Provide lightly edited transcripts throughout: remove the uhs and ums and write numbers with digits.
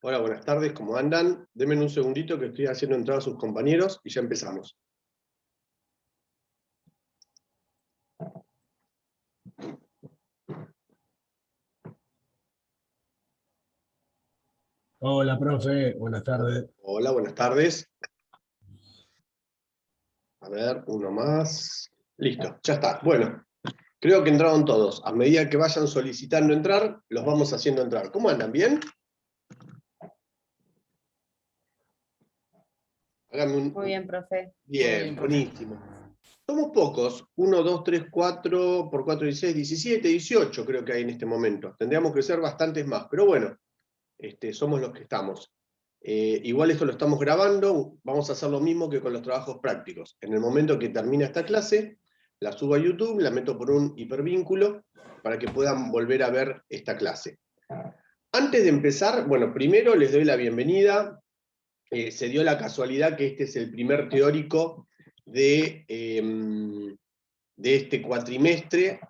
Hola, buenas tardes, ¿cómo andan? Denme un segundito que estoy haciendo entrar a sus compañeros y ya empezamos. Hola, profe, buenas tardes. Hola, buenas tardes. A ver, uno más. Listo, ya está. Bueno, creo que entraron todos. A medida que vayan solicitando entrar, los vamos haciendo entrar. ¿Cómo andan? ¿Bien? Háganme un... Muy bien, profe. Bien, buenísimo. Somos pocos. 1, 2, 3, 4, por 4, 16, 17, 18 creo que hay en este momento. Tendríamos que ser bastantes más, pero bueno, somos los que estamos. Igual esto lo estamos grabando, vamos a hacer lo mismo que con los trabajos prácticos. En el momento que termina esta clase, la subo a YouTube, la meto por un hipervínculo para que puedan volver a ver esta clase. Antes de empezar, bueno, primero les doy la bienvenida. Se dio la casualidad que este es el primer teórico de este cuatrimestre.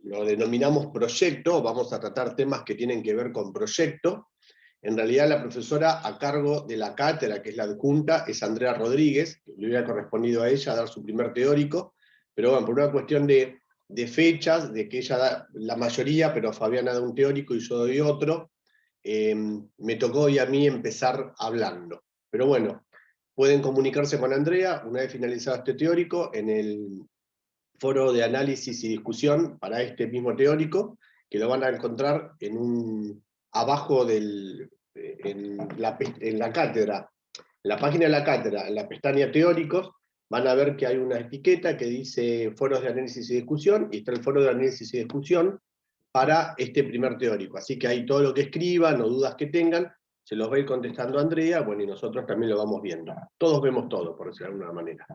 Lo denominamos proyecto, vamos a tratar temas que tienen que ver con proyecto. En realidad la profesora a cargo de la cátedra, que es la adjunta, es Andrea Rodríguez, que le hubiera correspondido a ella dar su primer teórico, pero bueno, por una cuestión de fechas, de que ella da la mayoría, pero Fabiana da un teórico y yo doy otro, me tocó hoy a mí empezar hablando. Pero bueno, pueden comunicarse con Andrea una vez finalizado este teórico en el foro de análisis y discusión para este mismo teórico, que lo van a encontrar abajo en la cátedra, la página de la cátedra, en la pestaña teóricos, van a ver que hay una etiqueta que dice foros de análisis y discusión, y está el foro de análisis y discusión para este primer teórico. Así que ahí todo lo que escriban o dudas que tengan, se los va a ir contestando Andrea, bueno, y nosotros también lo vamos viendo. Todos vemos todo, por decirlo de alguna manera.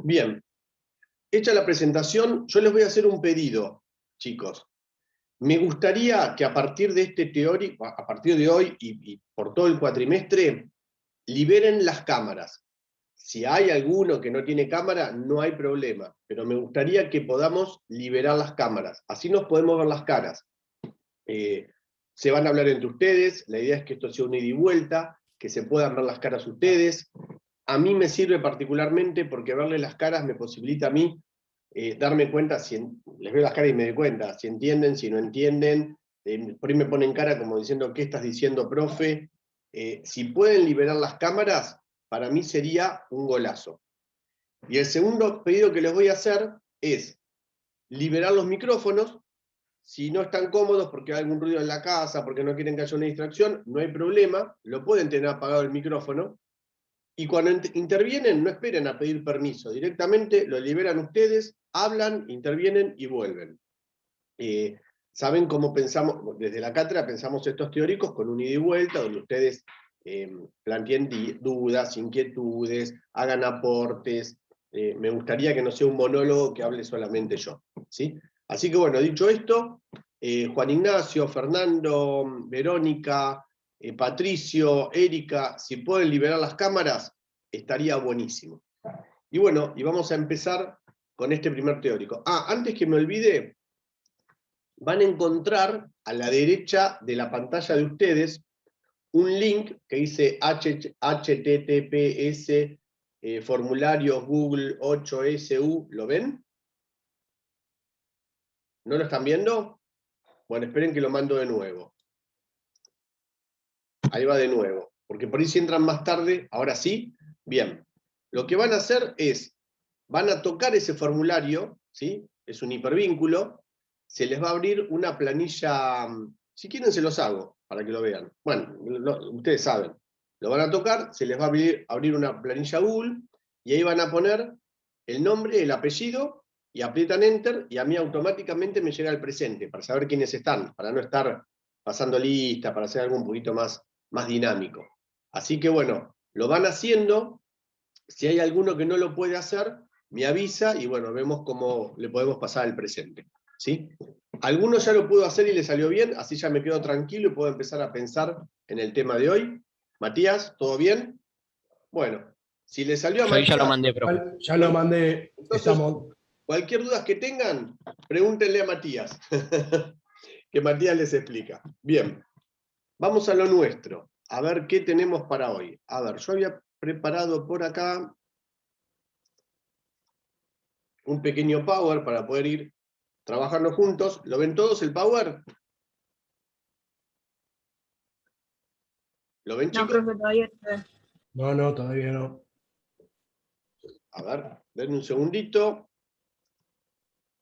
Bien, hecha la presentación, yo les voy a hacer un pedido, chicos. Me gustaría que a partir de este teórico, a partir de hoy y por todo el cuatrimestre, liberen las cámaras. Si hay alguno que no tiene cámara, no hay problema, pero me gustaría que podamos liberar las cámaras. Así nos podemos ver las caras. Se van a hablar entre ustedes, la idea es que esto sea un ida y vuelta, que se puedan ver las caras ustedes. A mí me sirve particularmente porque verle las caras me posibilita a mí darme cuenta, les veo las caras y me doy cuenta, si entienden, si no entienden, por ahí me ponen cara como diciendo, ¿qué estás diciendo, profe? Si pueden liberar las cámaras, para mí sería un golazo. Y el segundo pedido que les voy a hacer es liberar los micrófonos. Si no están cómodos porque hay algún ruido en la casa, porque no quieren que haya una distracción, no hay problema, lo pueden tener apagado el micrófono. Y cuando intervienen, no esperen a pedir permiso, directamente lo liberan ustedes, hablan, intervienen y vuelven. ¿Saben cómo pensamos? Desde la cátedra pensamos estos teóricos con un ida y vuelta, donde ustedes planteen dudas, inquietudes, hagan aportes. Me gustaría que no sea un monólogo que hable solamente yo, ¿sí? Así que bueno, dicho esto, Juan Ignacio, Fernando, Verónica, Patricio, Erika, si pueden liberar las cámaras, estaría buenísimo. Y bueno, y vamos a empezar con este primer teórico. Antes que me olvide, van a encontrar a la derecha de la pantalla de ustedes un link que dice HTTPS formularios Google 8SU, ¿lo ven? ¿No lo están viendo? Bueno, esperen que lo mando de nuevo. Ahí va de nuevo, porque por ahí si entran más tarde, ahora sí, bien. Lo que van a hacer es, van a tocar ese formulario, ¿sí? Es un hipervínculo, se les va a abrir una planilla, si quieren se los hago, para que lo vean. Bueno, ustedes saben. Lo van a tocar, se les va a abrir una planilla Google, y ahí van a poner el nombre, el apellido, y aprietan Enter, y a mí automáticamente me llega el presente, para saber quiénes están, para no estar pasando lista, para hacer algo un poquito más dinámico. Así que bueno, lo van haciendo. Si hay alguno que no lo puede hacer, me avisa y bueno, vemos cómo le podemos pasar el presente, ¿sí? Alguno ya lo pudo hacer y le salió bien, así ya me quedo tranquilo y puedo empezar a pensar en el tema de hoy. Matías, ¿todo bien? Bueno, si le salió a Yo ahí Matías... ya lo mandé, profe. Ya lo mandé. Entonces, Estamos. cualquier duda que tengan, pregúntenle a Matías, que Matías les explica. Bien, Vamos a lo nuestro, a ver qué tenemos para hoy. A ver, yo había preparado por acá un pequeño Power para poder ir trabajando juntos. ¿Lo ven todos el Power? ¿Lo ven, No, chicos? profe, todavía está. No, todavía no. A ver, denme un segundito.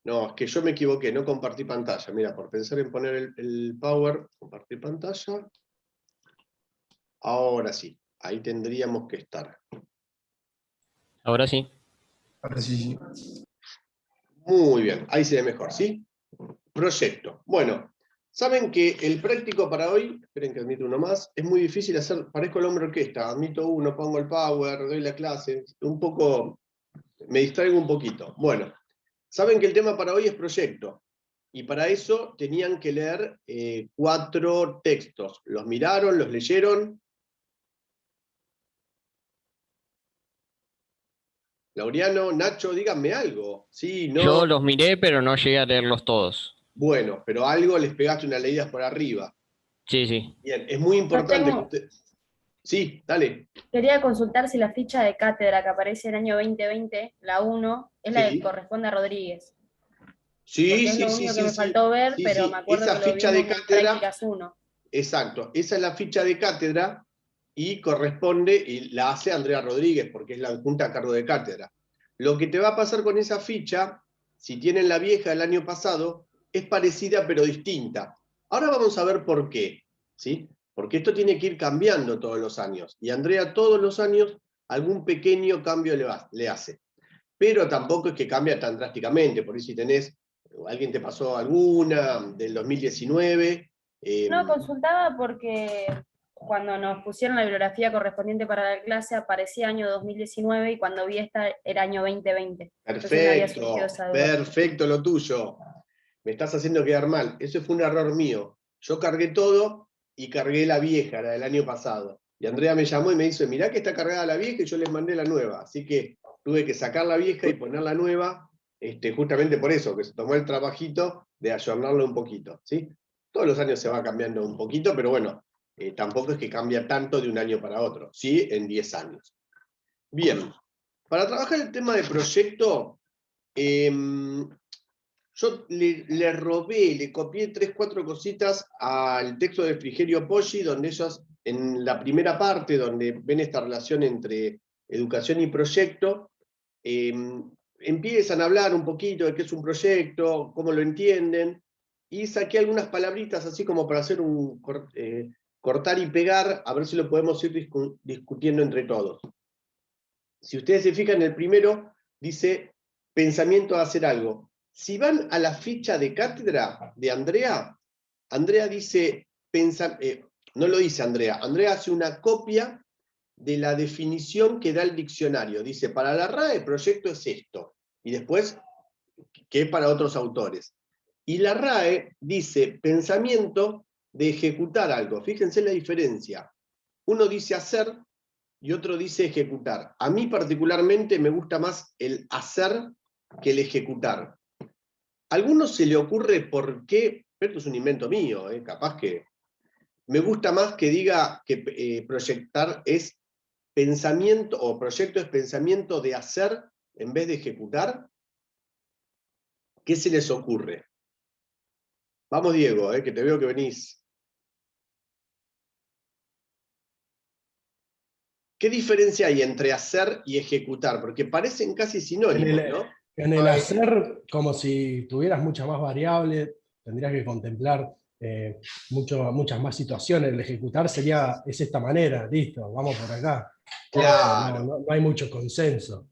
No, es que yo me equivoqué, no compartí pantalla. Mira, por pensar en poner el Power, compartir pantalla. Ahora sí, ahí tendríamos que estar. Ahora sí. Ahora sí, sí. Muy bien, ahí se ve mejor, ¿sí? Proyecto. Bueno, saben que el práctico para hoy, esperen que admito uno más, es muy difícil hacer, parezco el hombre orquesta, admito uno, pongo el Power, doy la clase, un poco, me distraigo un poquito. Bueno, saben que el tema para hoy es proyecto, y para eso tenían que leer 4 textos. ¿Los miraron? ¿Los leyeron? Laureano, Nacho, díganme algo. Sí, no. Yo los miré, pero no llegué a leerlos todos. Bueno, pero algo les pegaste unas leídas por arriba. Sí, sí. Bien, es muy importante que tengo- usted... Sí, dale. Quería consultar si la ficha de cátedra que aparece en el año 2020, la 1, es la Sí. que corresponde a Rodríguez. Sí, Porque es sí, lo sí, único sí, que me sí. faltó ver, Sí, pero sí. me acuerdo Esa que lo ficha de vimos en cátedra, prácticas 1. exacto, esa es la ficha de cátedra y corresponde, y la hace Andrea Rodríguez, porque es la adjunta a cargo de cátedra. Lo que te va a pasar con esa ficha, si tienen la vieja del año pasado, es parecida pero distinta. Ahora vamos a ver por qué, ¿sí? Porque esto tiene que ir cambiando todos los años, y Andrea todos los años algún pequeño cambio le hace. Pero tampoco es que cambia tan drásticamente, por ahí si tenés, alguien te pasó alguna del 2019. No, consultaba porque cuando nos pusieron la bibliografía correspondiente para la clase aparecía año 2019 y cuando vi esta era año 2020. Entonces me había surgido Perfecto, esa duda. perfecto lo tuyo. Me estás haciendo quedar mal. Eso fue un error mío. Yo cargué todo y cargué la vieja, la del año pasado. Y Andrea me llamó y me dice, mirá que está cargada la vieja, y yo les mandé la nueva. Así que tuve que sacar la vieja y poner la nueva, justamente por eso, que se tomó el trabajito de ayornarlo un poquito, ¿sí? Todos los años se va cambiando un poquito, pero bueno, tampoco es que cambia tanto de un año para otro, ¿sí? En 10 años. Bien, para trabajar el tema de proyecto, yo le robé, le copié 3, 4 cositas al texto de Frigerio Poggi, donde ellos, en la primera parte, donde ven esta relación entre educación y proyecto, empiezan a hablar un poquito de qué es un proyecto, cómo lo entienden, y saqué algunas palabritas así como para hacer un cortar y pegar, a ver si lo podemos ir discutiendo entre todos. Si ustedes se fijan, el primero dice pensamiento de hacer algo. Si van a la ficha de cátedra de Andrea, Andrea dice, no lo dice Andrea, Andrea hace una copia de la definición que da el diccionario. Dice, para la RAE, proyecto es esto, y después, que es para otros autores. Y la RAE dice, pensamiento de ejecutar algo. Fíjense la diferencia. Uno dice hacer y otro dice ejecutar. A mí particularmente me gusta más el hacer que el ejecutar. ¿A alguno se le ocurre por qué? Esto es un invento mío, capaz que me gusta más que diga que proyectar es pensamiento, o proyecto es pensamiento de hacer en vez de ejecutar. ¿Qué se les ocurre? Vamos, Diego, que te veo que venís. ¿Qué diferencia hay entre hacer y ejecutar? Porque parecen casi sinónimos, ¿no? En el hacer, como si tuvieras muchas más variables, tendrías que contemplar muchas más situaciones. El ejecutar es esta manera, listo, vamos por acá. Claro. No hay mucho consenso.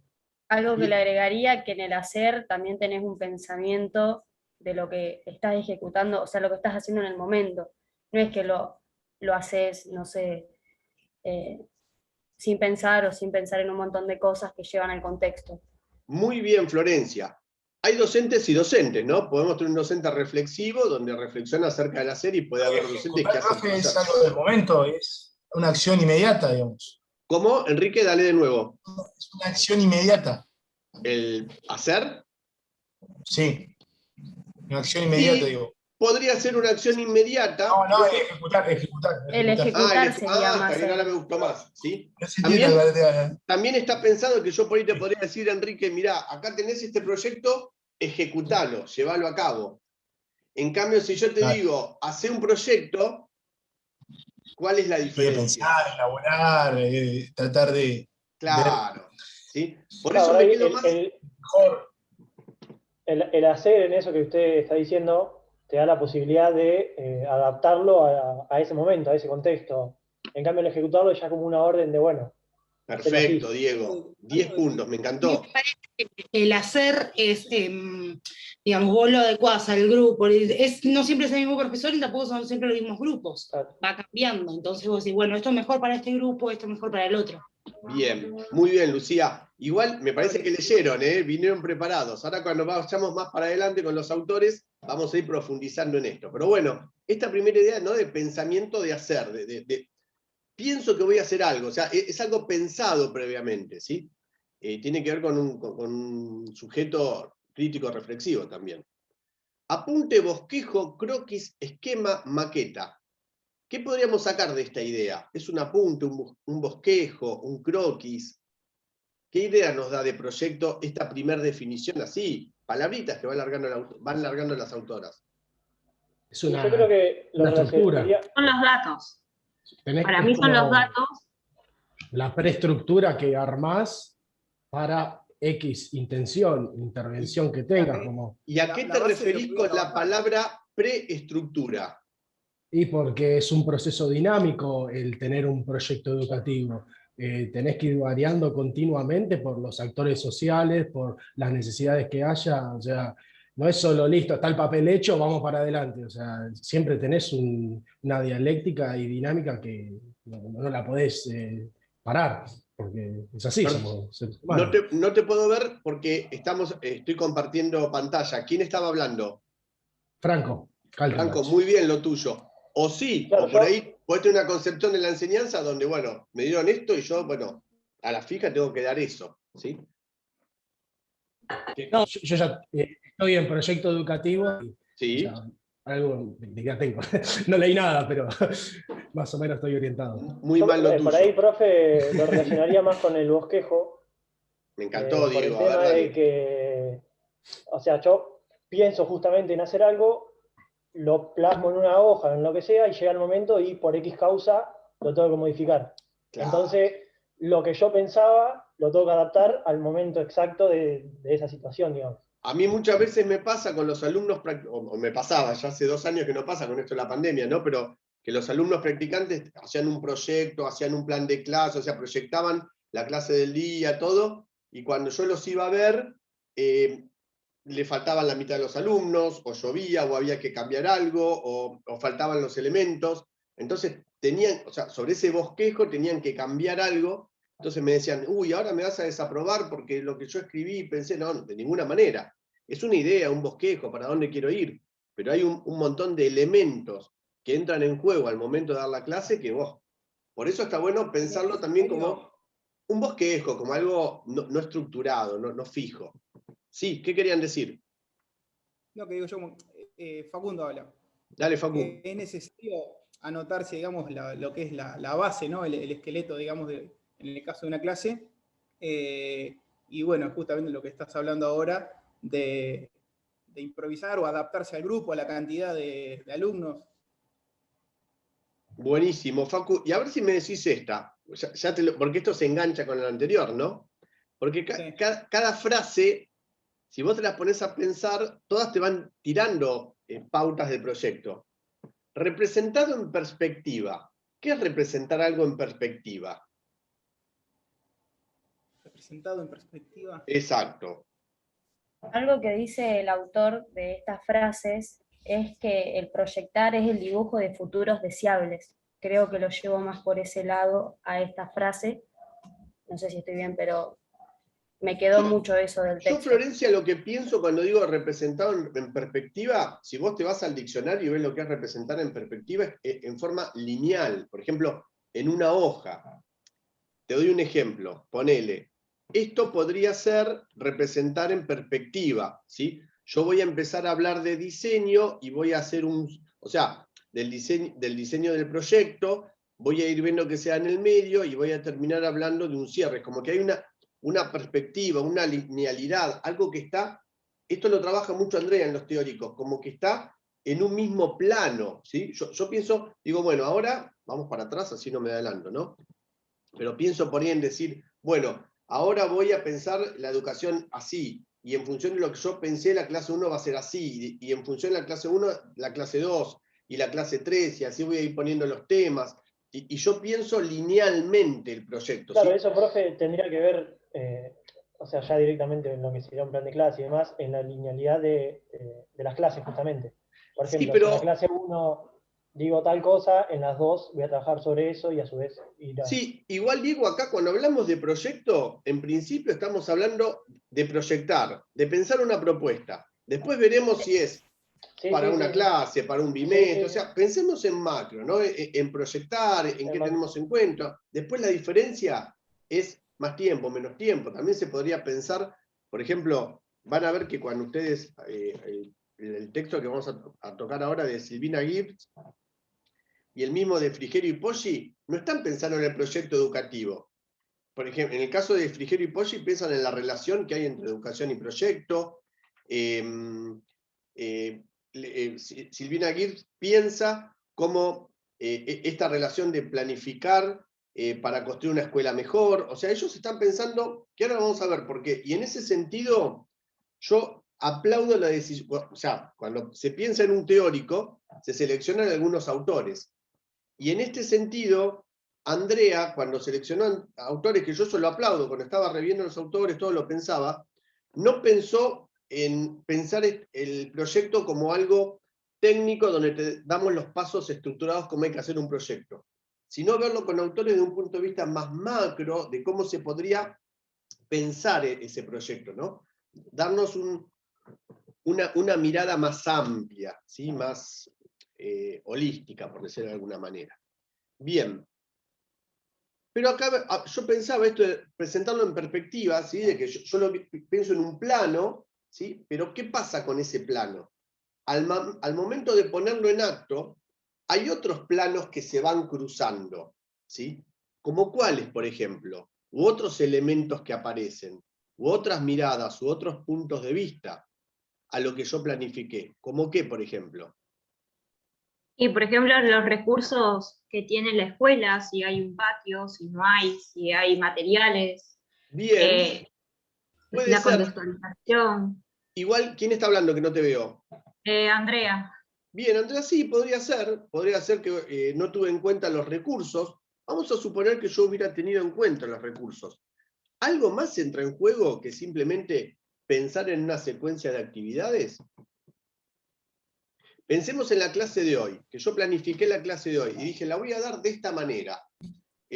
Algo que le agregaría, que en el hacer también tenés un pensamiento de lo que estás ejecutando, o sea, lo que estás haciendo en el momento. No es que lo haces, no sé, sin pensar o sin pensar en un montón de cosas que llevan al contexto. Muy bien, Florencia. Hay docentes y docentes, ¿no? Podemos tener un docente reflexivo donde reflexiona acerca del hacer y puede haber docentes que hacen Es algo del momento, es una acción inmediata, digamos. ¿Cómo? Enrique, dale de nuevo. Es una acción inmediata. ¿El hacer? Sí. Una acción inmediata, Sí, digo. podría ser una acción inmediata. No, ejecutar. El ejecutar sería más. está bien, ahora me gustó más, ¿sí? No se entiende. También está pensado que yo por ahí te podría decir, Enrique, mirá, acá tenés este proyecto, ejecutalo, llevalo a cabo. En cambio, si yo te digo, hacé un proyecto, ¿cuál es la diferencia? Pensar, elaborar, tratar de... Claro, ¿sí? Por Claro, eso me ahí quedo más... Mejor. el hacer en eso que usted está diciendo te da la posibilidad de adaptarlo a ese momento, a ese contexto. En cambio, el ejecutarlo ya como una orden de, bueno, Perfecto, Diego. 10 puntos, me encantó. El hacer es, digamos, vos lo adecuás al grupo. No siempre es el mismo profesor y tampoco son siempre los mismos grupos. Claro. Va cambiando. Entonces vos decís, bueno, esto es mejor para este grupo, esto es mejor para el otro. Bien, muy bien, Lucía. Igual me parece que leyeron, vinieron preparados. Ahora cuando vayamos más para adelante con los autores, vamos a ir profundizando en esto. Pero bueno, esta primera idea, ¿no?, de pensamiento de hacer, pienso que voy a hacer algo, o sea, es algo pensado previamente, ¿sí? Tiene que ver con un sujeto crítico reflexivo también. Apunte, bosquejo, croquis, esquema, maqueta. ¿Qué podríamos sacar de esta idea? ¿Es un apunte, un bosquejo, un croquis? ¿Qué idea nos da de proyecto esta primera definición así? Palabritas que van largando las autoras. Es yo creo que lo una estructura. relacionaría... Son los datos. Para mí son los datos. La preestructura que armás para X intención, intervención que tengas. ¿Y a qué te referís con la palabra preestructura? Y porque es un proceso dinámico el tener un proyecto educativo. Tenés que ir variando continuamente por los actores sociales, por las necesidades que haya. O sea, no es solo listo, está el papel hecho, vamos para adelante. O sea, siempre tenés una dialéctica y dinámica que no la podés parar, porque es así, somos seres humanos. No te puedo ver porque estoy compartiendo pantalla. ¿Quién estaba hablando? Franco, Franco, muy bien lo tuyo. O sí, Claro, o por ahí podés tener una concepción de la enseñanza donde, bueno, me dieron esto y yo, bueno, a la fija tengo que dar eso, ¿sí? No, yo ya estoy en proyecto educativo y Sí. ya, algo ya tengo. No leí nada, pero más o menos estoy orientado. Muy mal lo tuyo. Por ahí, profe, lo relacionaría más con el bosquejo. Me encantó, Por Diego. el tema A ver, de dale. que, o sea, yo pienso justamente en hacer algo, lo plasmo en una hoja, en lo que sea, y llega el momento y por X causa lo tengo que modificar. Claro. Entonces, lo que yo pensaba lo tengo que adaptar al momento exacto de esa situación, digamos. A mí muchas veces me pasa con los alumnos, o me pasaba, ya hace 2 años que no pasa con esto de la pandemia, ¿no? Pero que los alumnos practicantes hacían un proyecto, hacían un plan de clase, o sea, proyectaban la clase del día, todo, y cuando yo los iba a ver, le faltaban la mitad de los alumnos, o llovía, o había que cambiar algo, o faltaban los elementos. Entonces tenían, o sea, sobre ese bosquejo tenían que cambiar algo. Entonces me decían, uy, ahora me vas a desaprobar porque lo que yo escribí, pensé, no, de ninguna manera. Es una idea, un bosquejo, para dónde quiero ir. Pero hay un montón de elementos que entran en juego al momento de dar la clase que vos. Por eso está bueno pensarlo también como un bosquejo, como algo no estructurado, no fijo. Sí, ¿qué querían decir? No, que digo yo, Facundo habla. Dale, Facu. Es necesario anotarse, digamos, lo que es la base, ¿no? El esqueleto, digamos, en el caso de una clase. Y bueno, justamente lo que estás hablando ahora de improvisar o adaptarse al grupo, a la cantidad de alumnos. Buenísimo, Facu. Y a ver si me decís esta, porque esto se engancha con el anterior, ¿no? Porque Sí. cada frase, si vos te las pones a pensar, todas te van tirando pautas de proyecto. Representado en perspectiva. ¿Qué es representar algo en perspectiva? Representado en perspectiva. Exacto. Algo que dice el autor de estas frases es que el proyectar es el dibujo de futuros deseables. Creo que lo llevo más por ese lado a esta frase. No sé si estoy bien, pero me quedó mucho eso del Yo, texto. Florencia, lo que pienso cuando digo representado en perspectiva, si vos te vas al diccionario y ves lo que es representar en perspectiva, es en forma lineal. Por ejemplo, en una hoja. Te doy un ejemplo. Ponele. Esto podría ser representar en perspectiva, ¿sí? yo voy a empezar a hablar de diseño y voy a hacer o sea, del diseño del proyecto, voy a ir viendo que sea en el medio y voy a terminar hablando de un cierre. Como que hay una perspectiva, una linealidad, algo que está, esto lo trabaja mucho Andrea en los teóricos, como que está en un mismo plano, ¿sí? Yo pienso, digo, bueno, ahora vamos para atrás, así no me adelanto, ¿no? Pero pienso por ahí en decir, bueno, ahora voy a pensar la educación así, y en función de lo que yo pensé, la clase 1 va a ser así, y en función de la clase 1, la clase 2, y la clase 3, y así voy a ir poniendo los temas, y yo pienso linealmente el proyecto. Claro, ¿sí? eso, profe, tendría que ver, o sea, ya directamente en lo que sería un plan de clase y demás, en la linealidad de las clases, justamente. Por ejemplo, Sí, pero... si en la clase 1 digo tal cosa, en las 2 voy a trabajar sobre eso y a su vez ir a... Sí, igual digo, acá cuando hablamos de proyecto, en principio estamos hablando de proyectar, de pensar una propuesta. Después veremos si es para una clase, para un bimestre, o sea, pensemos en macro, ¿no? En proyectar, en qué tenemos en cuenta. Después la diferencia es más tiempo, menos tiempo. También se podría pensar, por ejemplo, van a ver que cuando ustedes, el texto que vamos a tocar ahora de Silvina Gibbs, y el mismo de Frigerio y Poggi, no están pensando en el proyecto educativo. Por ejemplo, en el caso de Frigerio y Poggi piensan en la relación que hay entre educación y proyecto. Silvina Gibbs piensa cómo esta relación de planificar para construir una escuela mejor. O sea, ellos están pensando, que ahora vamos a ver por qué. Y en ese sentido, yo aplaudo la decisión. O sea, cuando se piensa en un teórico, se seleccionan algunos autores. Y en este sentido, Andrea, cuando seleccionó autores, que yo solo aplaudo, cuando estaba reviendo los autores, todo lo pensaba, no pensó en pensar el proyecto como algo técnico donde te damos los pasos estructurados como hay que hacer un proyecto, sino verlo con autores de un punto de vista más macro de cómo se podría pensar ese proyecto, ¿no? Darnos una mirada más amplia, ¿sí? Más holística, por decirlo de alguna manera. Bien. Pero acá yo pensaba esto de presentarlo en perspectiva, ¿sí? De que yo lo pienso en un plano, ¿sí? Pero ¿qué pasa con ese plano? Al momento de ponerlo en acto, hay otros planos que se van cruzando, ¿sí? ¿Como cuáles, por ejemplo? U otros elementos que aparecen, u otras miradas, u otros puntos de vista a lo que yo planifiqué. ¿Como qué, por ejemplo? Y por ejemplo, los recursos que tiene la escuela, si hay un patio, si no hay, si hay materiales, Bien, puede la ser. contextualización. Igual, ¿quién está hablando que no te veo? Andrea. Bien, Andrea, sí, podría ser que no tuve en cuenta los recursos. Vamos a suponer que yo hubiera tenido en cuenta los recursos. ¿Algo más entra en juego que simplemente pensar en una secuencia de actividades? Pensemos en la clase de hoy, que yo planifiqué la clase de hoy y dije, la voy a dar de esta manera.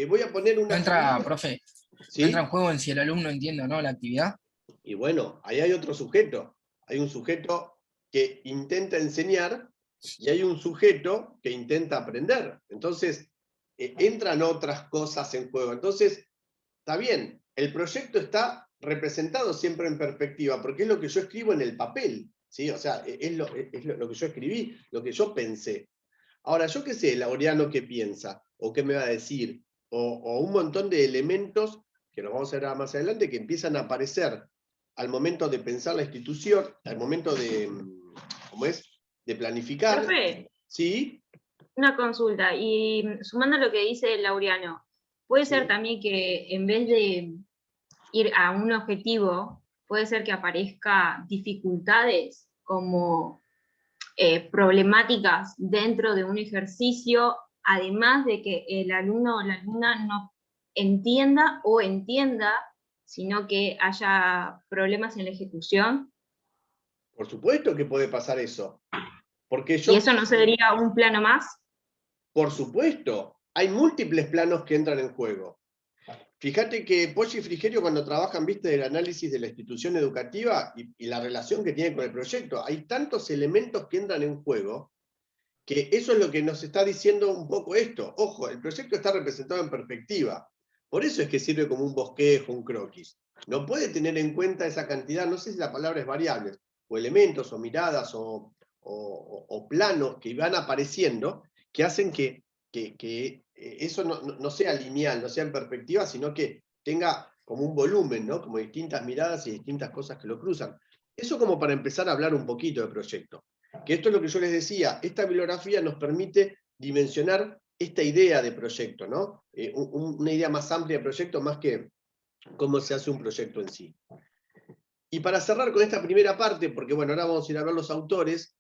Voy a poner una... No entra, profe, ¿sí? no entra en juego en si el alumno entiende o no la actividad. Y bueno, ahí hay otro sujeto. Hay un sujeto que intenta enseñar y hay un sujeto que intenta aprender. Entonces, entran otras cosas en juego. Entonces, está bien, el proyecto está representado siempre en perspectiva, porque es lo que yo escribo en el papel, ¿sí? O sea, es lo que yo escribí, lo que yo pensé. Ahora, yo qué sé, Laureano qué piensa, o qué me va a decir, o un montón de elementos, que los vamos a ver más adelante, que empiezan a aparecer al momento de pensar la institución, al momento de, ¿cómo es?, de planificar. Profe, ¿Sí? una consulta, y sumando lo que dice Laureano, puede ser también que en vez de ir a un objetivo, puede ser que aparezca dificultades como problemáticas dentro de un ejercicio, además de que el alumno o la alumna no entienda o entienda, sino que haya problemas en la ejecución. Por supuesto que puede pasar eso. Porque ¿Y eso no sería un plano más? Por supuesto, hay múltiples planos que entran en juego. Fíjate que Poggi y Frigerio, cuando trabajan, viste, del análisis de la institución educativa y la relación que tiene con el proyecto, hay tantos elementos que entran en juego, que eso es lo que nos está diciendo un poco esto. Ojo, el proyecto está representado en perspectiva. Por eso es que sirve como un bosquejo, un croquis. No puede tener en cuenta esa cantidad, no sé si la palabra es variable, o elementos, o miradas, o planos que van apareciendo, que hacen que eso no sea lineal, no sea en perspectiva, sino que tenga como un volumen, ¿no? Como distintas miradas y distintas cosas que lo cruzan. Eso como para empezar a hablar un poquito de proyecto. Que esto es lo que yo les decía, esta bibliografía nos permite dimensionar esta idea de proyecto, ¿no? Una idea más amplia de proyecto, más que cómo se hace un proyecto en sí. Y para cerrar con esta primera parte, porque bueno, ahora vamos a ir a ver los autores,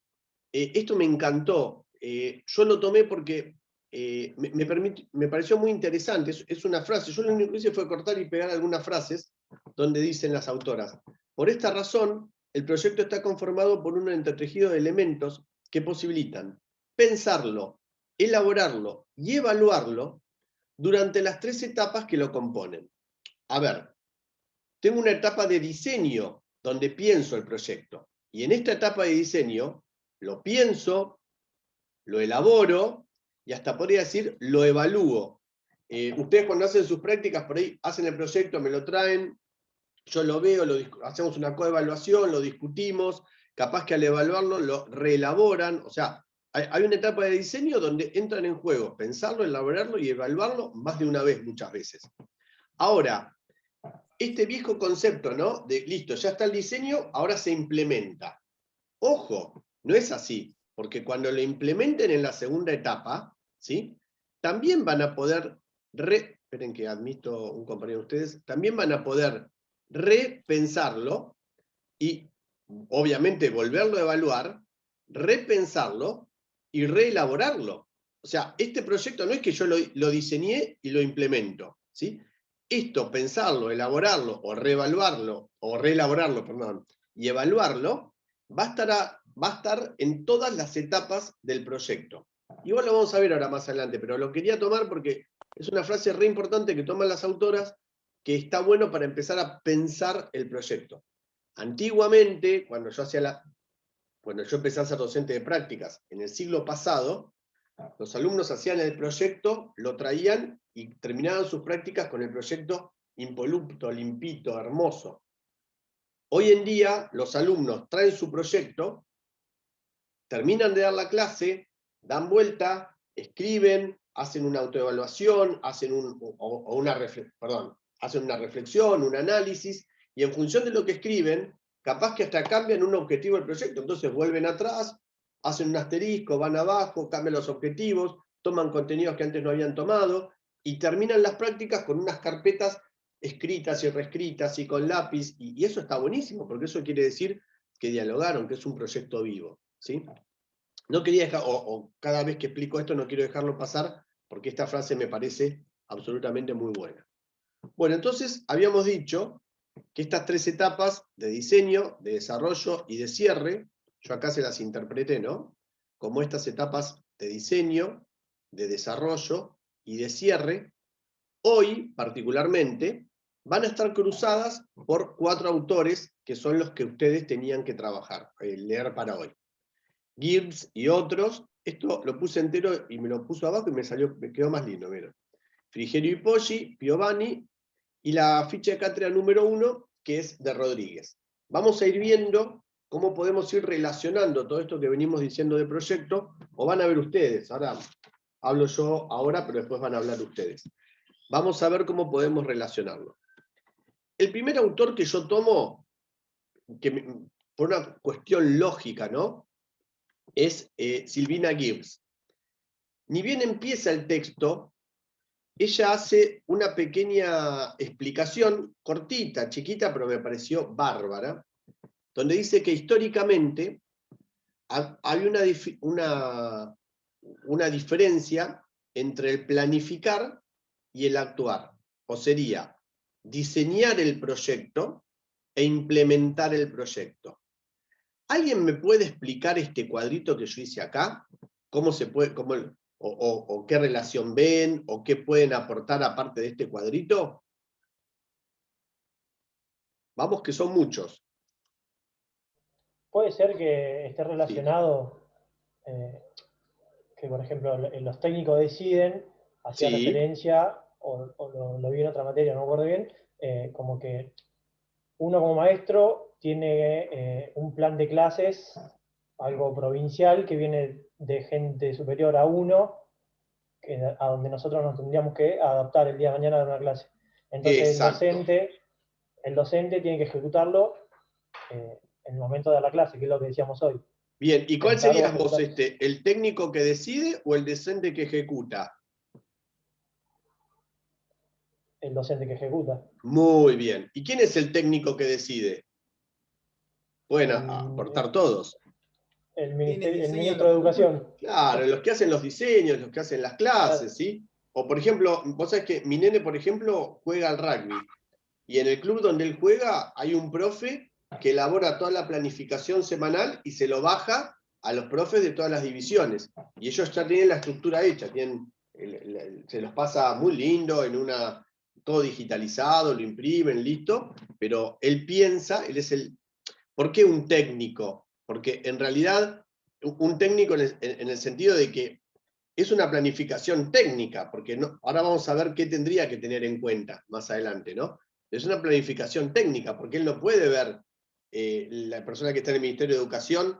esto me encantó. Yo lo tomé porque me pareció muy interesante. Es una frase, yo lo único que hice fue cortar y pegar algunas frases donde dicen las autoras: por esta razón, el proyecto está conformado por un entretejido de elementos que posibilitan pensarlo, elaborarlo y evaluarlo durante las 3 etapas que lo componen. A ver, tengo una etapa de diseño donde pienso el proyecto, y en esta etapa de diseño lo pienso, lo elaboro y hasta podría decir lo evalúo. Ustedes cuando hacen sus prácticas por ahí hacen el proyecto, me lo traen, yo lo veo, hacemos una coevaluación, lo discutimos, capaz que al evaluarlo lo reelaboran. O sea, hay una etapa de diseño donde entran en juego pensarlo, elaborarlo y evaluarlo más de una vez, muchas veces. Ahora, este viejo concepto, ¿no? De listo, ya está el diseño, ahora se implementa. Ojo, no es así, porque cuando lo implementen en la segunda etapa, ¿sí? También van a poder, esperen que admito un compañero de ustedes, también van a poder repensarlo y obviamente volverlo a evaluar, repensarlo y reelaborarlo. O sea, este proyecto no es que yo lo diseñé y lo implemento, ¿sí? Esto, pensarlo, elaborarlo o reevaluarlo, o reelaborarlo, perdón, y evaluarlo, va a estar en todas las etapas del proyecto. Igual lo vamos a ver ahora más adelante, pero lo quería tomar porque es una frase re importante que toman las autoras, que está bueno para empezar a pensar el proyecto. Antiguamente, cuando yo empecé a ser docente de prácticas en el siglo pasado, los alumnos hacían el proyecto, lo traían y terminaban sus prácticas con el proyecto impoluto, limpito, hermoso. Hoy en día, los alumnos traen su proyecto, terminan de dar la clase, dan vuelta, escriben, hacen una autoevaluación, hacen una reflexión, un análisis, y en función de lo que escriben, capaz que hasta cambian un objetivo del proyecto. Entonces vuelven atrás, hacen un asterisco, van abajo, cambian los objetivos, toman contenidos que antes no habían tomado, y terminan las prácticas con unas carpetas escritas y reescritas y con lápiz, y eso está buenísimo, porque eso quiere decir que dialogaron, que es un proyecto vivo, ¿sí? No quería dejar, o cada vez que explico esto no quiero dejarlo pasar, porque esta frase me parece absolutamente muy buena. Bueno, entonces habíamos dicho que estas 3 etapas de diseño, de desarrollo y de cierre, yo acá se las interpreté, ¿no? Como estas etapas de diseño, de desarrollo y de cierre, hoy particularmente van a estar cruzadas por 4 autores que son los que ustedes tenían que trabajar, leer para hoy. Gibbs y otros, esto lo puse entero y me lo puso abajo y me quedó más lindo, miren. Frigerio y Poggi, Piovani, y la ficha de cátedra número 1, que es de Rodríguez. Vamos a ir viendo cómo podemos ir relacionando todo esto que venimos diciendo de proyecto, o van a ver ustedes, ahora hablo yo ahora, pero después van a hablar ustedes. Vamos a ver cómo podemos relacionarlo. El primer autor que yo tomo, por una cuestión lógica, ¿no? Es Silvina Gibbs. Ni bien empieza el texto, ella hace una pequeña explicación, cortita, chiquita, pero me pareció bárbara, donde dice que históricamente hay una diferencia entre el planificar y el actuar. O sería diseñar el proyecto e implementar el proyecto. ¿Alguien me puede explicar este cuadrito que yo hice acá? ¿Cómo se puede, o qué relación ven, o qué pueden aportar aparte de este cuadrito? Vamos, que son muchos. Puede ser que esté relacionado, que por ejemplo los técnicos deciden, hacía Sí. referencia, o lo vi en otra materia, no me acuerdo bien, como que uno como maestro tiene un plan de clases, algo provincial, que viene de gente superior a 1, a donde nosotros nos tendríamos que adaptar el día de mañana a una clase. Entonces Exacto. el docente tiene que ejecutarlo en el momento de la clase, que es lo que decíamos hoy. Bien, ¿y cuál Pensar o serías vos, ejecutar. el técnico que decide o el docente que ejecuta? El docente que ejecuta. Muy bien. ¿Y quién es el técnico que decide? Pueden aportar todos. El diseñan ministro de los Educación. Claro, los que hacen los diseños, los que hacen las clases, ¿sí? O por ejemplo, vos sabés que mi nene, por ejemplo, juega al rugby. Y en el club donde él juega hay un profe que elabora toda la planificación semanal y se lo baja a los profes de todas las divisiones. Y ellos ya tienen la estructura hecha, se los pasa muy lindo, todo digitalizado, lo imprimen, listo, pero él piensa, ¿por qué un técnico? Porque en realidad un técnico en el sentido de que es una planificación técnica, porque ahora vamos a ver qué tendría que tener en cuenta más adelante, ¿no? Es una planificación técnica, porque él no puede ver, la persona que está en el Ministerio de Educación,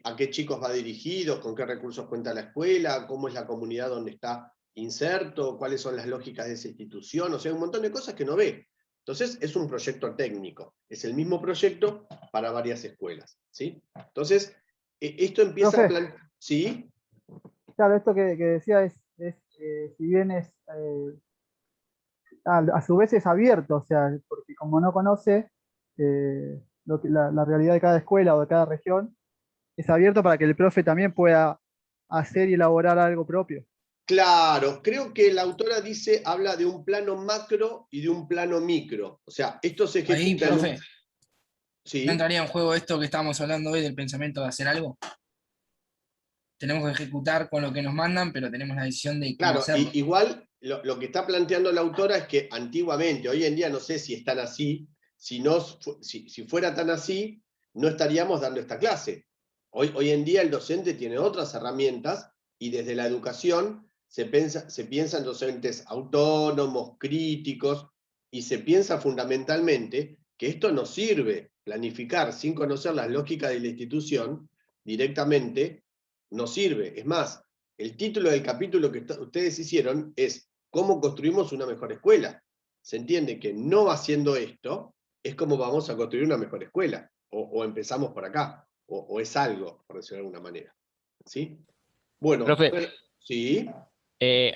a qué chicos va dirigido, con qué recursos cuenta la escuela, cómo es la comunidad donde está inserto, cuáles son las lógicas de esa institución, o sea, un montón de cosas que no ve. Entonces, es un proyecto técnico, es el mismo proyecto para varias escuelas, ¿sí? Entonces, esto empieza Profe. a plantear... ¿Sí? Claro, esto que decía si bien es, a su vez es abierto, o sea, porque como no conoce la realidad de cada escuela o de cada región, es abierto para que el profe también pueda hacer y elaborar algo propio. Claro, creo que la autora habla de un plano macro y de un plano micro. O sea, esto se ejecuta Ahí, profe, Sí. ¿no entraría en juego esto que estábamos hablando hoy del pensamiento de hacer algo? Tenemos que ejecutar con lo que nos mandan, pero tenemos la decisión de cómo Claro, hacerlo. igual lo que está planteando la autora es que antiguamente, hoy en día no sé si están así, si fuera tan así, no estaríamos dando esta clase. Hoy en día el docente tiene otras herramientas y desde la educación se piensa en docentes autónomos, críticos, y se piensa fundamentalmente que esto nos sirve, planificar sin conocer las lógicas de la institución directamente, nos sirve. Es más, el título del capítulo que ustedes hicieron es ¿Cómo construimos una mejor escuela? Se entiende que no haciendo esto es como vamos a construir una mejor escuela, o empezamos por acá, o es algo, por decirlo de alguna manera. ¿Sí? Bueno, Profe, sí.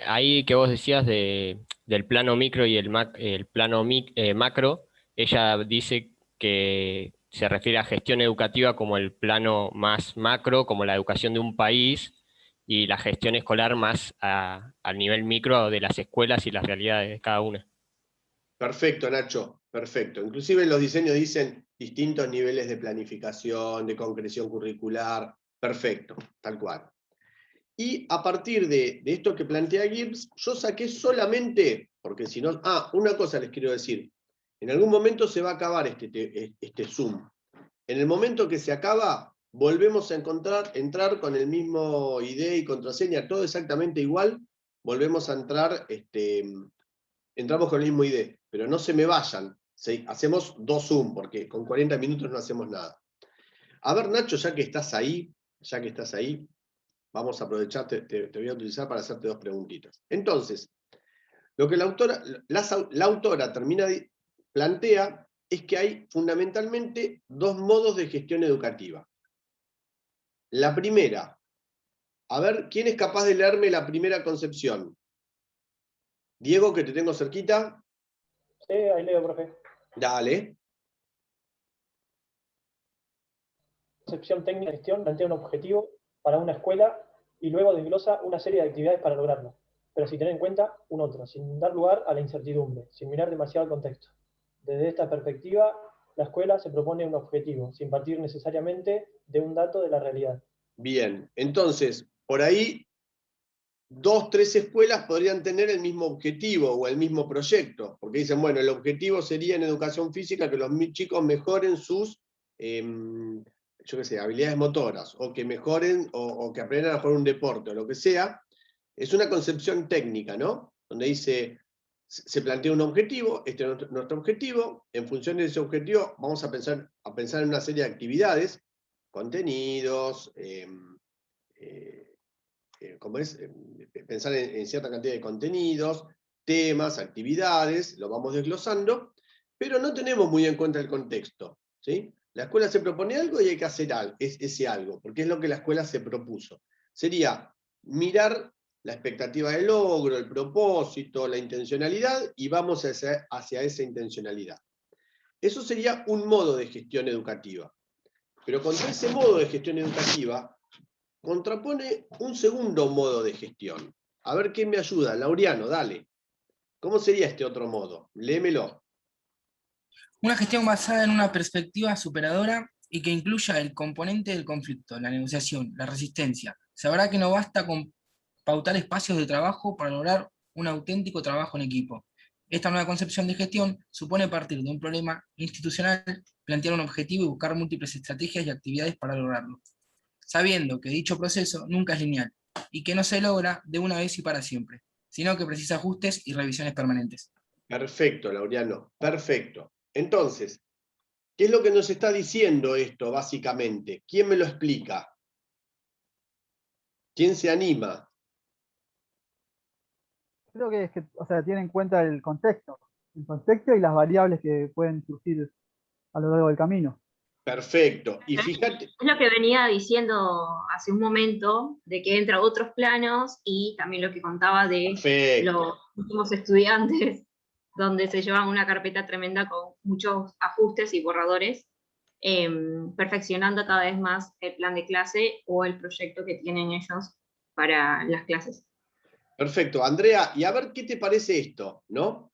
ahí que vos decías del plano micro y el plano macro, ella dice que se refiere a gestión educativa como el plano más macro, como la educación de un país, y la gestión escolar más al nivel micro de las escuelas y las realidades de cada una. Perfecto, Nacho, perfecto. Inclusive los diseños dicen distintos niveles de planificación, de concreción curricular, perfecto, tal cual. Y a partir de esto que plantea Gibbs, yo saqué solamente, porque si no... una cosa les quiero decir. En algún momento se va a acabar este Zoom. En el momento que se acaba, volvemos a entrar con el mismo ID y contraseña, todo exactamente igual, volvemos a entrar, entramos con el mismo ID, pero no se me vayan. Hacemos 2 Zoom, porque con 40 minutos no hacemos nada. A ver, Nacho, ya que estás ahí, vamos a aprovechar, te voy a utilizar para hacerte 2 preguntitas. Entonces, lo que la autora plantea es que hay fundamentalmente 2 modos de gestión educativa. La primera, a ver, ¿quién es capaz de leerme la primera concepción? Diego, que te tengo cerquita. Sí, ahí leo, profe. Dale. Concepción técnica de gestión plantea un objetivo para una escuela y luego desglosa una serie de actividades para lograrlo, pero sin tener en cuenta un otro, sin dar lugar a la incertidumbre, sin mirar demasiado el contexto. Desde esta perspectiva, la escuela se propone un objetivo, sin partir necesariamente de un dato de la realidad. Bien, entonces, por ahí 2, 3 escuelas podrían tener el mismo objetivo o el mismo proyecto, porque dicen, bueno, el objetivo sería en educación física que los chicos mejoren sus, yo qué sé, habilidades motoras, o que mejoren, o que aprendan a jugar un deporte, o lo que sea. Es una concepción técnica, ¿no? Donde dice, se plantea un objetivo, este es nuestro objetivo, en función de ese objetivo vamos a pensar en una serie de actividades, contenidos, pensar en cierta cantidad de contenidos, temas, actividades, lo vamos desglosando, pero no tenemos muy en cuenta el contexto, ¿sí? La escuela se propone algo y hay que hacer ese algo, porque es lo que la escuela se propuso. Sería mirar la expectativa de logro, el propósito, la intencionalidad, y vamos hacia esa intencionalidad. Eso sería un modo de gestión educativa. Pero contra ese modo de gestión educativa, contrapone un segundo modo de gestión. A ver quién me ayuda. Laureano, dale. ¿Cómo sería este otro modo? Léemelo. Una gestión basada en una perspectiva superadora y que incluya el componente del conflicto, la negociación, la resistencia. Sabrá que no basta con pautar espacios de trabajo para lograr un auténtico trabajo en equipo. Esta nueva concepción de gestión supone partir de un problema institucional, plantear un objetivo y buscar múltiples estrategias y actividades para lograrlo, sabiendo que dicho proceso nunca es lineal y que no se logra de una vez y para siempre, sino que precisa ajustes y revisiones permanentes. Perfecto, Laureano, perfecto. Entonces, ¿qué es lo que nos está diciendo esto, básicamente? ¿Quién me lo explica? ¿Quién se anima? Creo que es que, o sea, tiene en cuenta el contexto y las variables que pueden surgir a lo largo del camino. Perfecto. Y fíjate. Es lo que venía diciendo hace un momento, de que entra otros planos, y también lo que contaba de los últimos estudiantes, donde se llevan una carpeta tremenda con muchos ajustes y borradores, perfeccionando cada vez más el plan de clase o el proyecto que tienen ellos para las clases. Perfecto. Andrea, y a ver qué te parece esto, ¿no?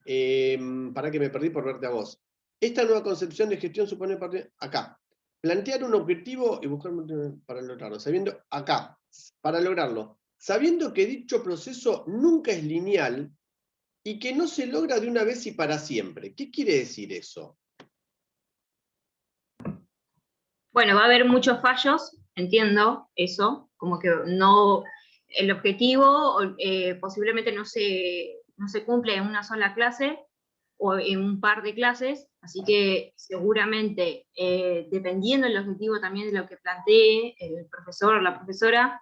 Para que me perdí por verte a vos. Esta nueva concepción de gestión supone parte acá. Plantear un objetivo y buscar para lograrlo. Para lograrlo. Sabiendo que dicho proceso nunca es lineal y que no se logra de una vez y para siempre. ¿Qué quiere decir eso? Bueno, va a haber muchos fallos, entiendo eso, como que no, el objetivo posiblemente no se cumple en una sola clase o en un par de clases, así que seguramente, dependiendo del objetivo también de lo que plantee el profesor o la profesora,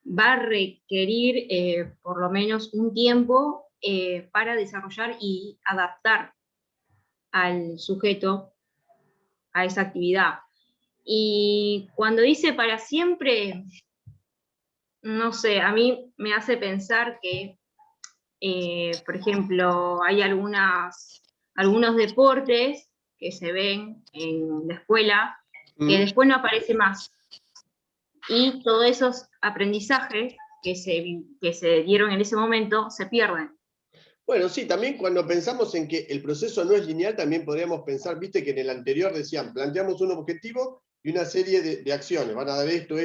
va a requerir por lo menos un tiempo para desarrollar y adaptar al sujeto a esa actividad. Y cuando dice para siempre, no sé, a mí me hace pensar que, por ejemplo, hay algunos deportes que se ven en la escuela que después no aparecen más. Y todos esos aprendizajes que se dieron en ese momento se pierden. Bueno, sí, también cuando pensamos en que el proceso no es lineal, también podríamos pensar, viste que en el anterior decían, planteamos un objetivo y una serie de acciones, van a dar esto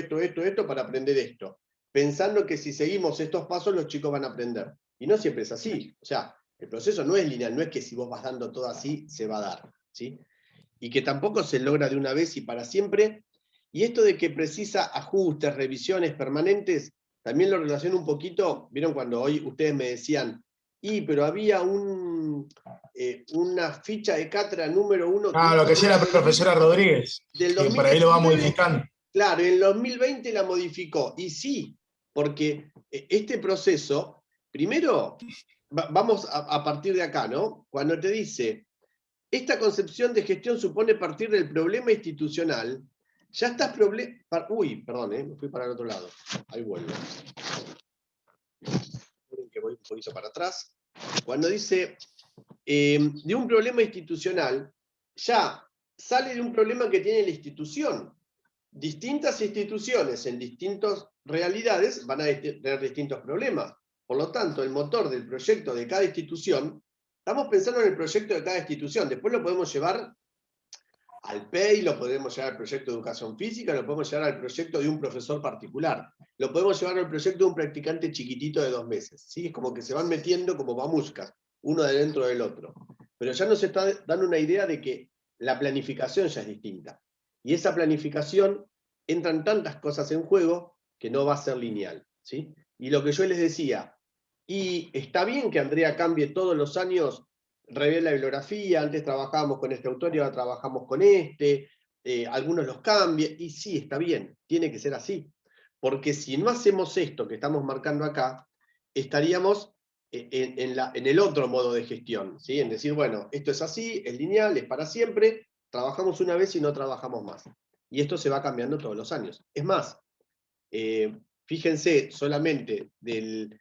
para aprender esto, pensando que si seguimos estos pasos los chicos van a aprender. Y no siempre es así, o sea, el proceso no es lineal, no es que si vos vas dando todo así, se va a dar, ¿sí? Y que tampoco se logra de una vez y para siempre, y esto de que precisa ajustes, revisiones permanentes, también lo relaciono un poquito, vieron cuando hoy ustedes me decían, pero había una ficha de cátedra número 1. Ah, lo que decía la profesora Rodríguez. Del que por ahí lo va modificando. Claro, en el 2020 la modificó. Y sí, porque este proceso, primero, vamos a partir de acá, ¿no? Cuando te dice, esta concepción de gestión supone partir del problema institucional, ya estás uy, perdón, me fui para el otro lado. Ahí vuelvo. Que voy un poquito para atrás. Cuando dice de un problema institucional, ya sale de un problema que tiene la institución. Distintas instituciones en distintas realidades van a tener distintos problemas. Por lo tanto, el motor del proyecto de cada institución, estamos pensando en el proyecto de cada institución, después lo podemos llevar al PEI, lo podemos llevar al proyecto de educación física, lo podemos llevar al proyecto de un profesor particular, lo podemos llevar al proyecto de un practicante chiquitito de 2 meses. ¿Sí? Es como que se van metiendo como mamuscas, uno de dentro del otro. Pero ya nos está dando una idea de que la planificación ya es distinta. Y esa planificación entran tantas cosas en juego que no va a ser lineal. ¿Sí? Y lo que yo les decía, Y está bien que Andrea cambie todos los años, revele la bibliografía, antes trabajábamos con este autor y ahora trabajamos con este, algunos los cambie, y sí, está bien, tiene que ser así. Porque si no hacemos esto que estamos marcando acá, estaríamos en el otro modo de gestión, ¿sí? En decir, bueno, esto es así, es lineal, es para siempre, trabajamos una vez y no trabajamos más. Y esto se va cambiando todos los años. Es más, fíjense solamente del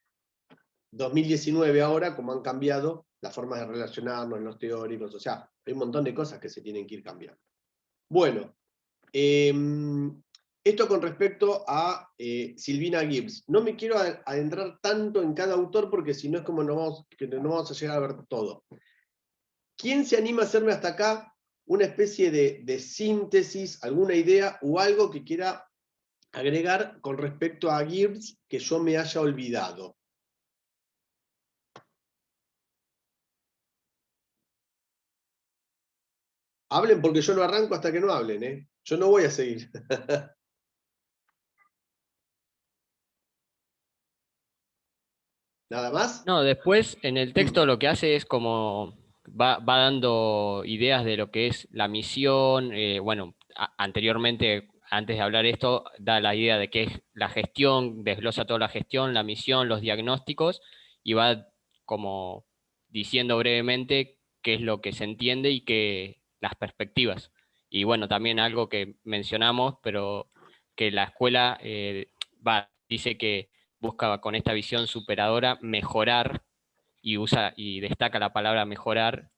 2019 ahora, como han cambiado las formas de relacionarnos, los teóricos, o sea, hay un montón de cosas que se tienen que ir cambiando. Bueno, esto con respecto a Silvina Gibbs. No me quiero adentrar tanto en cada autor porque si no es como no vamos a llegar a ver todo. ¿Quién se anima a hacerme hasta acá una especie de síntesis, alguna idea o algo que quiera agregar con respecto a Gibbs que yo me haya olvidado? Hablen porque yo no arranco hasta que no hablen, ¿eh? Yo no voy a seguir. ¿Nada más? No, después en el texto lo que hace es como va dando ideas de lo que es la misión. Bueno, anteriormente, antes de hablar esto, da la idea de qué es la gestión, desglosa toda la gestión, la misión, los diagnósticos, y va como diciendo brevemente qué es lo que se entiende y qué las perspectivas. Y bueno, también algo que mencionamos, pero que la escuela dice que busca con esta visión superadora mejorar, y destaca la palabra mejorar,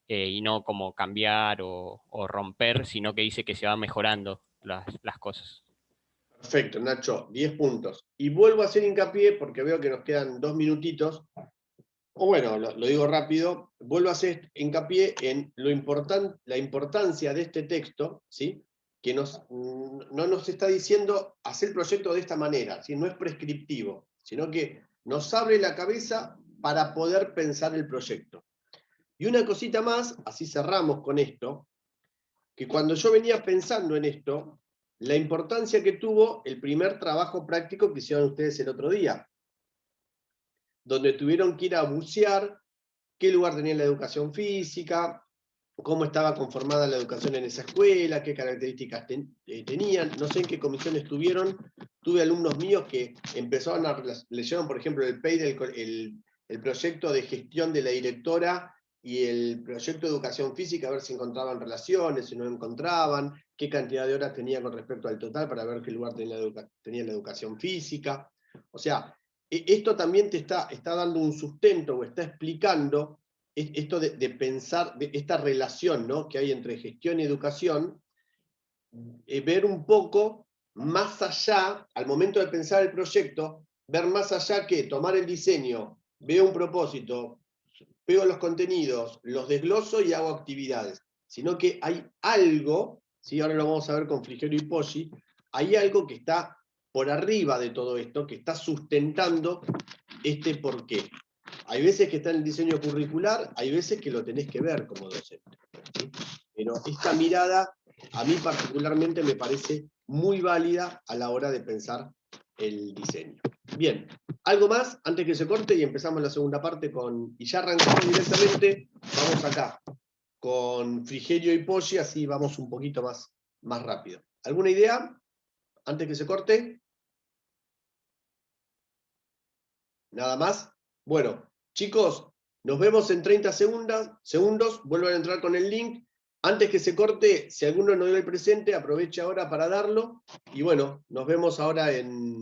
y no como cambiar o romper, sino que dice que se va mejorando las cosas. Perfecto, Nacho, 10 puntos. Y vuelvo a hacer hincapié, porque veo que nos quedan 2 minutitos, o bueno, lo digo rápido, vuelvo a hacer hincapié en la importancia de este texto, ¿sí? Que no nos está diciendo hacer el proyecto de esta manera, ¿sí? No es prescriptivo, sino que nos abre la cabeza para poder pensar el proyecto. Y una cosita más, así cerramos con esto, que cuando yo venía pensando en esto, la importancia que tuvo el primer trabajo práctico que hicieron ustedes el otro día, donde tuvieron que ir a bucear qué lugar tenía la educación física, cómo estaba conformada la educación en esa escuela, qué características tenían, no sé en qué comisión estuvieron. Tuve alumnos míos que empezaron leyeron, por ejemplo, el PEI, el proyecto de gestión de la directora y el proyecto de educación física, a ver si encontraban relaciones, si no encontraban, qué cantidad de horas tenía con respecto al total para ver qué lugar tenía la educación física. O sea, esto también te está dando un sustento o está explicando esto de pensar, de esta relación, ¿no?, que hay entre gestión y educación, ver un poco más allá, al momento de pensar el proyecto, ver más allá que tomar el diseño, veo un propósito, pego los contenidos, los desgloso y hago actividades, sino que hay algo, ¿sí? Ahora lo vamos a ver con Frigerio y Poggi, hay algo que está por arriba de todo esto, que está sustentando este porqué. Hay veces que está en el diseño curricular, hay veces que lo tenés que ver como docente, ¿sí? Pero esta mirada a mí particularmente me parece muy válida a la hora de pensar el diseño. Bien, ¿algo más antes que se corte y empezamos la segunda parte y ya arrancamos directamente, vamos acá, con Frigerio y Poggi, así vamos un poquito más rápido. ¿Alguna idea antes que se corte? ¿Nada más? Bueno, chicos, nos vemos en 30 segundos, vuelvan a entrar con el link. Antes que se corte, si alguno no dio el presente, aproveche ahora para darlo. Y bueno, nos vemos ahora en